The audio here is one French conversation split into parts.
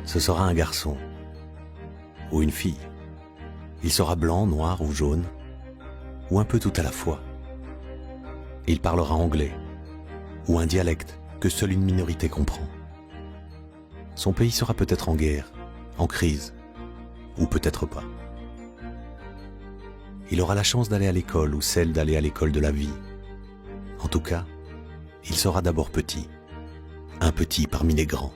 Ce sera un garçon ou une fille. Il sera blanc, noir ou jaune, ou un peu tout à la fois. Il parlera anglais ou un dialecte que seule une minorité comprend. Son pays sera peut-être en guerre, en crise, ou peut-être pas. Il aura la chance d'aller à l'école ou celle d'aller à l'école de la vie. En tout cas, il sera d'abord petit, un petit parmi les grands.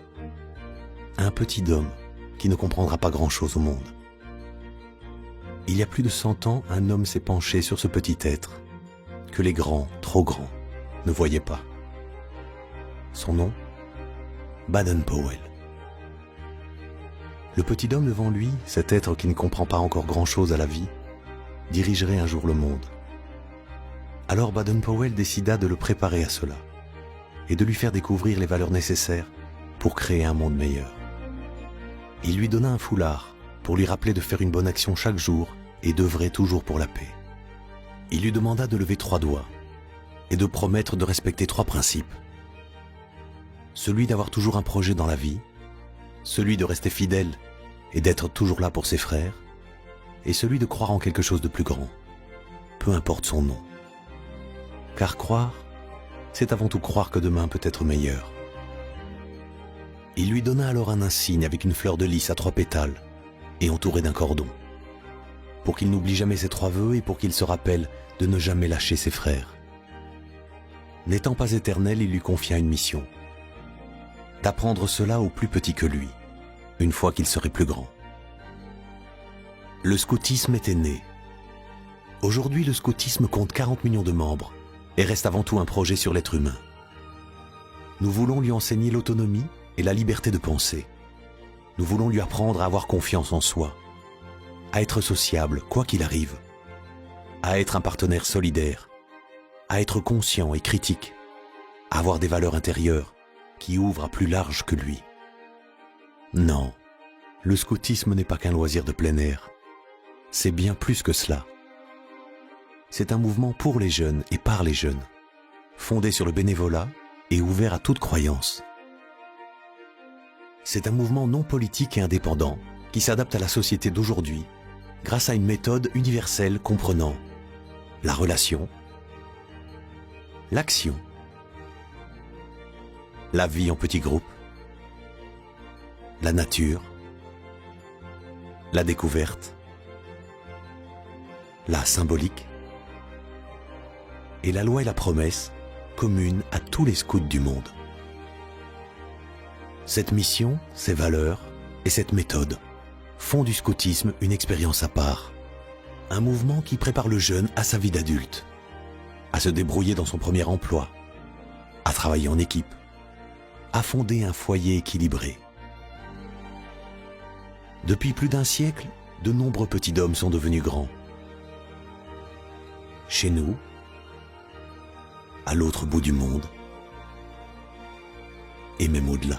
Un petit homme qui ne comprendra pas grand-chose au monde. Il y a plus de 100 ans, un homme s'est penché sur ce petit être que les grands, trop grands, ne voyaient pas. Son nom, Baden-Powell. Le petit homme devant lui, cet être qui ne comprend pas encore grand-chose à la vie, dirigerait un jour le monde. Alors Baden-Powell décida de le préparer à cela et de lui faire découvrir les valeurs nécessaires pour créer un monde meilleur. Il lui donna un foulard pour lui rappeler de faire une bonne action chaque jour et d'œuvrer toujours pour la paix. Il lui demanda de lever 3 doigts et de promettre de respecter 3 principes. Celui d'avoir toujours un projet dans la vie, celui de rester fidèle et d'être toujours là pour ses frères, et celui de croire en quelque chose de plus grand, peu importe son nom. Car croire, c'est avant tout croire que demain peut être meilleur. Il lui donna alors un insigne avec une fleur de lys à 3 pétales et entouré d'un cordon, pour qu'il n'oublie jamais ses 3 vœux et pour qu'il se rappelle de ne jamais lâcher ses frères. N'étant pas éternel, il lui confia une mission, d'apprendre cela aux plus petits que lui, une fois qu'il serait plus grand. Le scoutisme était né. Aujourd'hui, le scoutisme compte 40 millions de membres et reste avant tout un projet sur l'être humain. Nous voulons lui enseigner l'autonomie et la liberté de penser. Nous voulons lui apprendre à avoir confiance en soi, à être sociable quoi qu'il arrive, à être un partenaire solidaire, à être conscient et critique, à avoir des valeurs intérieures qui ouvrent à plus large que lui. Non, le scoutisme n'est pas qu'un loisir de plein air. C'est bien plus que cela. C'est un mouvement pour les jeunes et par les jeunes, fondé sur le bénévolat et ouvert à toute croyance. C'est un mouvement non politique et indépendant qui s'adapte à la société d'aujourd'hui grâce à une méthode universelle comprenant la relation, l'action, la vie en petits groupes, la nature, la découverte, la symbolique et la loi et la promesse communes à tous les scouts du monde. Cette mission, ces valeurs et cette méthode font du scoutisme une expérience à part, un mouvement qui prépare le jeune à sa vie d'adulte, à se débrouiller dans son premier emploi, à travailler en équipe, à fonder un foyer équilibré. Depuis plus d'1 siècle, de nombreux petits hommes sont devenus grands. Chez nous, à l'autre bout du monde, et même au-delà.